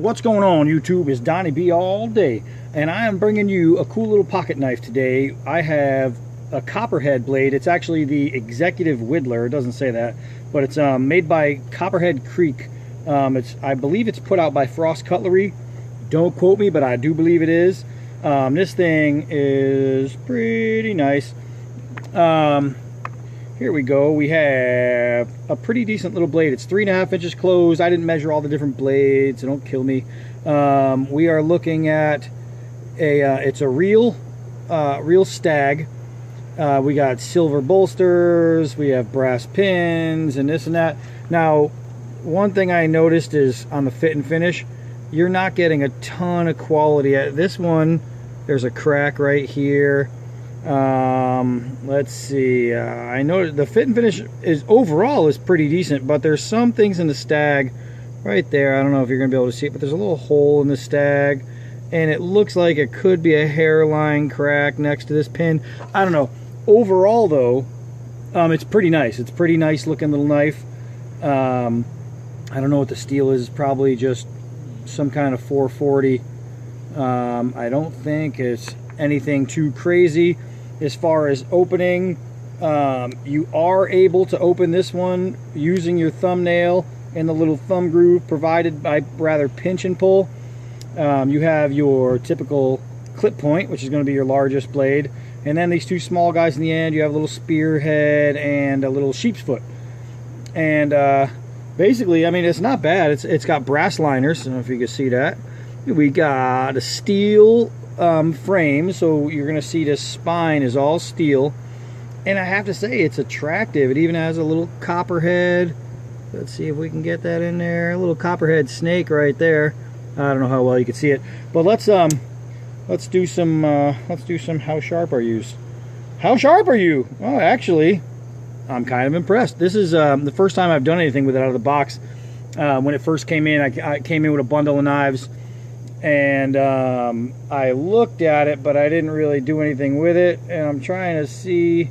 What's going on, YouTube? It's Donnie B all day, and I am bringing you a cool little pocket knife today. I have a Copperhead blade. It's actually the Executive Widdler. It doesn't say that, but it's made by Copperhead Creek. I believe it's put out by Frost Cutlery. Don't quote me, but I do believe it is. This thing is pretty nice. Here we go. We have a pretty decent little blade. It's 3.5 inches closed. I didn't measure all the different blades, so don't kill me. We are looking at it's a real stag. We got silver bolsters. We have brass pins and this and that. Now, one thing I noticed is on the fit and finish, you're not getting a ton of quality. At this one, there's a crack right here. Let's see. I know the fit and finish is overall is pretty decent, but there's some things in the stag right there. I don't know if you're gonna be able to see it, but there's a little hole in the stag, and it looks like it could be a hairline crack next to this pin. I don't know. Overall, though, it's pretty nice. It's a pretty nice looking little knife. I don't know what the steel is. Probably just some kind of 440. I don't think it's anything too crazy. As far as opening, you are able to open this one using your thumbnail and the little thumb groove provided by rather pinch and pull. You have your typical clip point, which is going to be your largest blade, and then these two small guys in the end. You have a little spearhead and a little sheep's foot. And basically, I mean, it's not bad. It's got brass liners. I don't know if you can see that. We got a steel frame, so you're gonna see this spine is all steel, and I have to say it's attractive. It even has a little copperhead. Let's see if we can get that in there. A little copperhead snake right there. I don't know how well you can see it, but let's do some how sharp are you? How sharp are you? Oh, actually, I'm kind of impressed. This is the first time I've done anything with it out of the box. When it first came in, I came in with a bundle of knives, and I looked at it, but I didn't really do anything with it, and I'm trying to see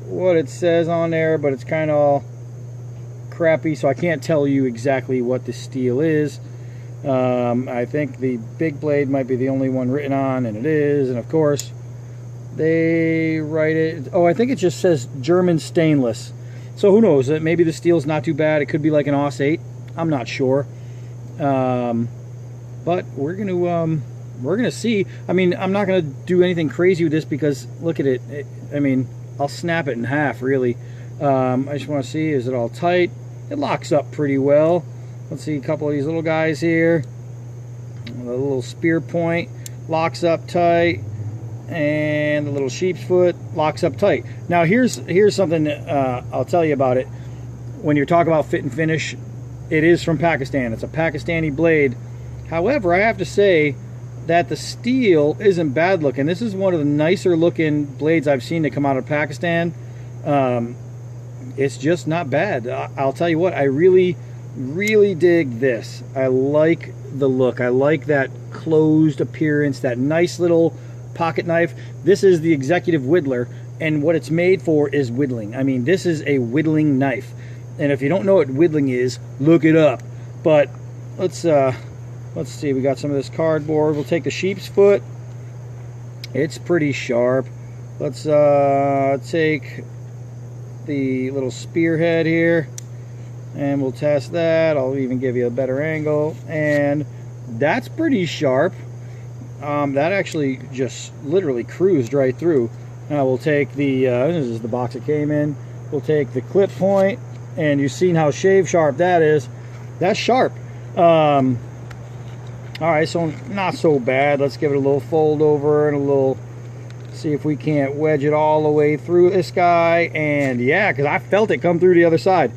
what it says on there, but it's kind of all crappy, so I can't tell you exactly what the steel is. I think the big blade might be the only one written on, and it is, and of course they write it. Oh, I think it just says German stainless, so who knows? Maybe the steel's not too bad. It could be like an Aus 8. I'm not sure. But we're gonna see. I mean, I'm not gonna do anything crazy with this because look at it. I mean, I'll snap it in half really. I just want to see, is it all tight? It locks up pretty well. Let's see a couple of these little guys here. The little spear point locks up tight, and the little sheep's foot locks up tight. Now here's something I'll tell you about it. When you're talking about fit and finish, it is from Pakistan. It's a Pakistani blade. However, I have to say that the steel isn't bad looking. This is one of the nicer looking blades I've seen that come out of Pakistan. It's just not bad. I'll tell you what, I really dig this. I like the look. I like that closed appearance, that nice little pocket knife. This is the Executive Widdler, and what it's made for is whittling. I mean, this is a whittling knife. And if you don't know what whittling is, look it up. But let's see, we got some of this cardboard. We'll take the sheep's foot. It's pretty sharp. Let's take the little spearhead here, and we'll test that. I'll even give you a better angle, and that's pretty sharp. That actually just literally cruised right through. Now we'll take the, this is the box it came in. We'll take the clip point, and you've seen how shave sharp that is. That's sharp. All right, so not so bad. Let's give it a little fold over and a little, see if we can't wedge it all the way through this guy. And yeah, because I felt it come through the other side.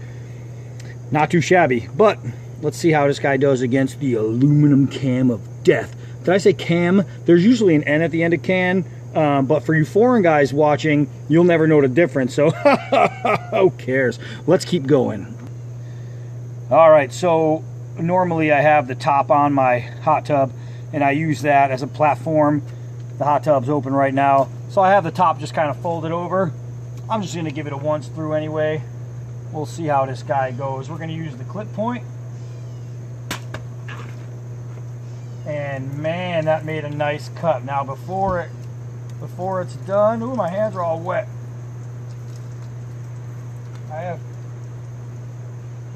Not too shabby, but let's see how this guy does against the aluminum cam of death. Did I say cam? There's usually an N at the end of can, but for you foreign guys watching, you'll never know the difference, so who cares? Let's keep going. All right, so normally I have the top on my hot tub, and I use that as a platform. The hot tub's open right now, so I have the top just kind of folded over. I'm just going to give it a once through anyway. We'll see how this guy goes. We're going to use the clip point. And man, that made a nice cut. Now before it's done, ooh, my hands are all wet. I have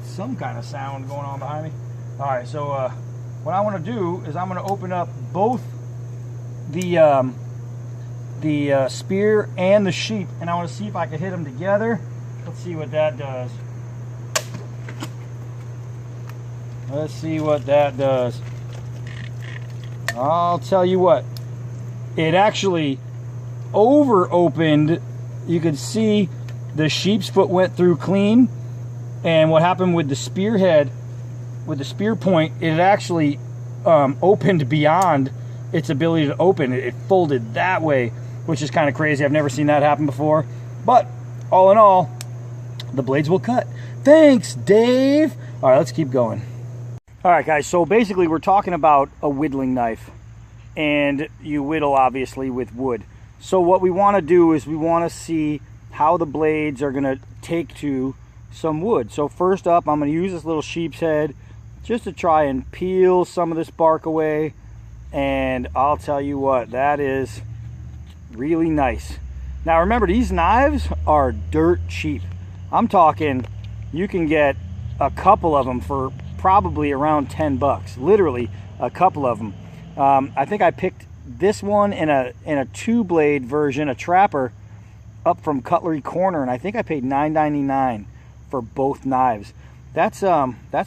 some kind of sound going on behind me. All right, so what I want to do is I'm going to open up both the spear and the sheep, and I want to see if I can hit them together. Let's see what that does. Let's see what that does. I'll tell you what, it actually over opened. You could see the sheep's foot went through clean, and what happened with the spearhead, with the spear point, it actually opened beyond its ability to open. It folded that way, which is kind of crazy. I've never seen that happen before. But all in all, the blades will cut. Thanks, Dave. All right, let's keep going. All right, guys, so basically we're talking about a whittling knife, and you whittle obviously with wood. So what we want to do is we want to see how the blades are going to take to some wood. So first up, I'm going to use this little sheep's head just to try and peel some of this bark away, and I'll tell you what, that is really nice. Now remember, these knives are dirt cheap. I'm talking you can get a couple of them for probably around 10 bucks, literally a couple of them. I think I picked this one in a 2-blade version, a trapper, up from Cutlery Corner, and I think I paid $9.99 for both knives. That's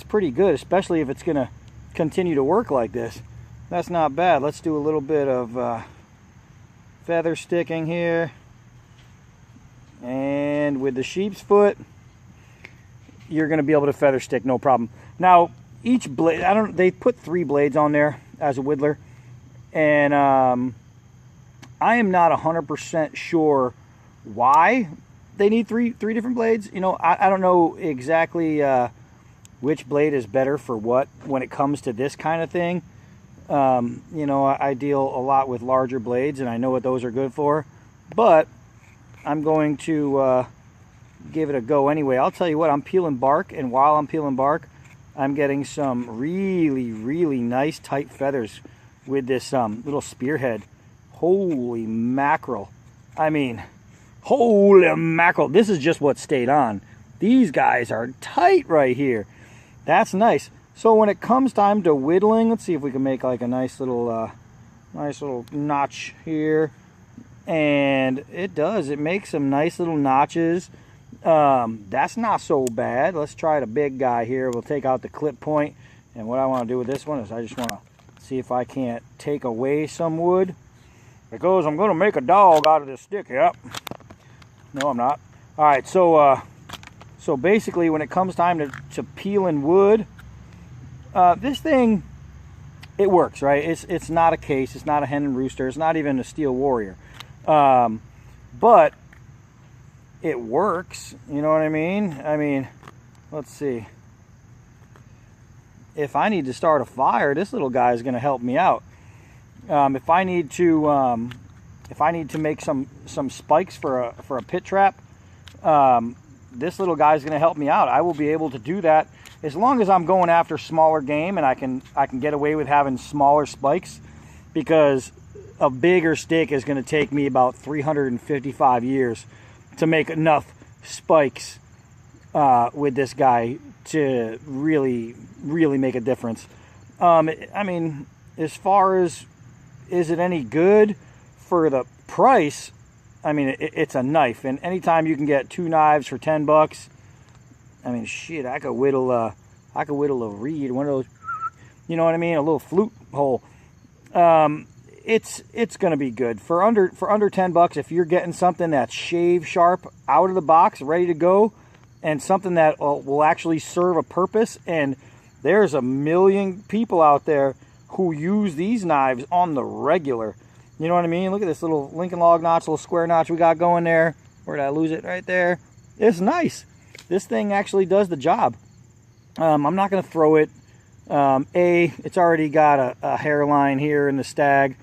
pretty good, especially if it's gonna continue to work like this. That's not bad. Let's do a little bit of feather sticking here, and with the sheep's foot, you're gonna be able to feather stick no problem. Now, each blade, they put 3 blades on there as a whittler, and I am not 100% sure why they need three different blades. You know, I don't know exactly which blade is better for what when it comes to this kind of thing. You know, I deal a lot with larger blades, and I know what those are good for, but I'm going to give it a go anyway. I'll tell you what, I'm peeling bark, and while I'm peeling bark, I'm getting some really, really nice tight feathers with this little spearhead. Holy mackerel. I mean, holy mackerel. This is just what stayed on. These guys are tight right here. That's nice. So when it comes time to whittling, let's see if we can make like a nice little notch here. And it does. It makes some nice little notches. That's not so bad. Let's try the big guy here. We'll take out the clip point, and what I want to do with this one is I just want to see if I can't take away some wood, because I'm going to make a dog out of this stick. Yep. No, I'm not. All right, so basically when it comes time to peeling wood, this thing, it works, right? It's not a case, it's not a hen and rooster, it's not even a steel warrior, but it works, you know what I mean? I mean, let's see. If I need to start a fire, this little guy is going to help me out. If I need to make some spikes for a pit trap, this little guy is going to help me out. I will be able to do that as long as I'm going after smaller game, and I can get away with having smaller spikes, because a bigger stick is going to take me about 355 years to make enough spikes with this guy to really make a difference. I mean, as far as, is it any good for the price? I mean, it's a knife, and anytime you can get 2 knives for 10 bucks, I mean, shit, I could whittle a reed, one of those, you know what I mean, a little flute hole. It's going to be good for under 10 bucks. If you're getting something that's shave sharp out of the box, ready to go, and something that will actually serve a purpose. And there's a million people out there who use these knives on the regular. You know what I mean? Look at this little Lincoln log notch, little square notch we got going there. Where did I lose it? Right there. It's nice. This thing actually does the job. I'm not going to throw it. It's already got a hairline here in the stag.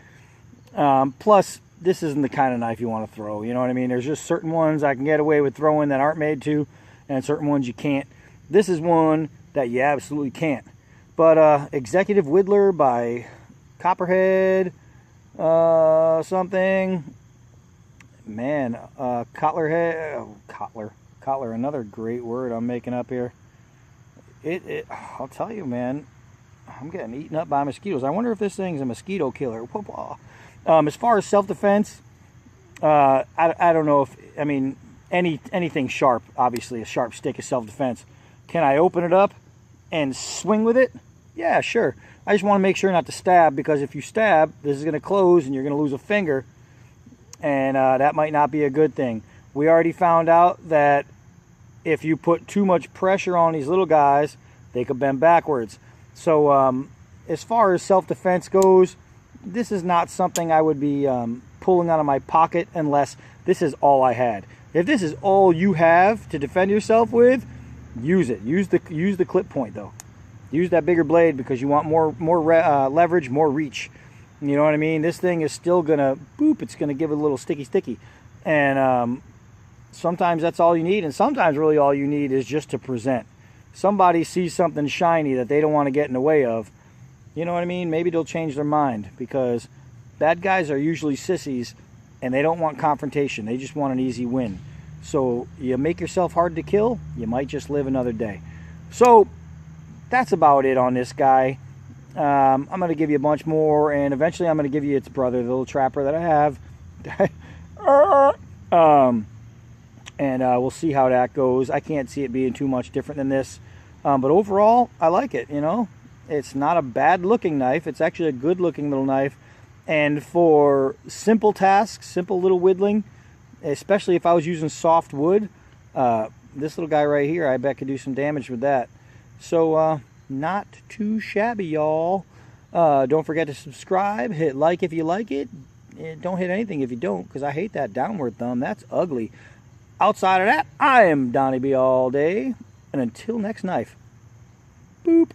Plus, this isn't the kind of knife you want to throw. You know what I mean? There's just certain ones I can get away with throwing that aren't made to, and certain ones you can't. This is one that you absolutely can't. But Executive Whittler by Copperhead something. Man, Cotler, another great word I'm making up here. I'll tell you, man, I'm getting eaten up by mosquitoes. I wonder if this thing's a mosquito killer. As far as self-defense, I don't know if, I mean, anything sharp, obviously a sharp stick is self-defense. Can I open it up and swing with it? Yeah, sure. I just want to make sure not to stab, because if you stab, this is going to close and you're going to lose a finger, and that might not be a good thing. We already found out that if you put too much pressure on these little guys, they could bend backwards. So as far as self-defense goes, this is not something I would be pulling out of my pocket unless this is all I had. If this is all you have to defend yourself with, use it. Use the clip point though. Use that bigger blade, because you want more leverage, more reach. You know what I mean? This thing is still gonna boop. It's gonna give it a little sticky, and sometimes that's all you need, and sometimes really all you need is just to present. Somebody sees something shiny that they don't want to get in the way of. You know what I mean? Maybe they'll change their mind, because bad guys are usually sissies and they don't want confrontation. They just want an easy win. So you make yourself hard to kill, you might just live another day. So that's about it on this guy. I'm going to give you a bunch more, and eventually I'm going to give you its brother, the little trapper that I have. And we'll see how that goes. I can't see it being too much different than this. But overall, I like it, you know. It's not a bad looking knife. It's actually a good looking little knife. And for simple tasks, simple little whittling, especially if I was using soft wood, this little guy right here, I bet could do some damage with that. So, not too shabby, y'all. Don't forget to subscribe. Hit like if you like it. Don't hit anything if you don't, because I hate that downward thumb. That's ugly. Outside of that, I am Donnie B all day. And until next knife, boop.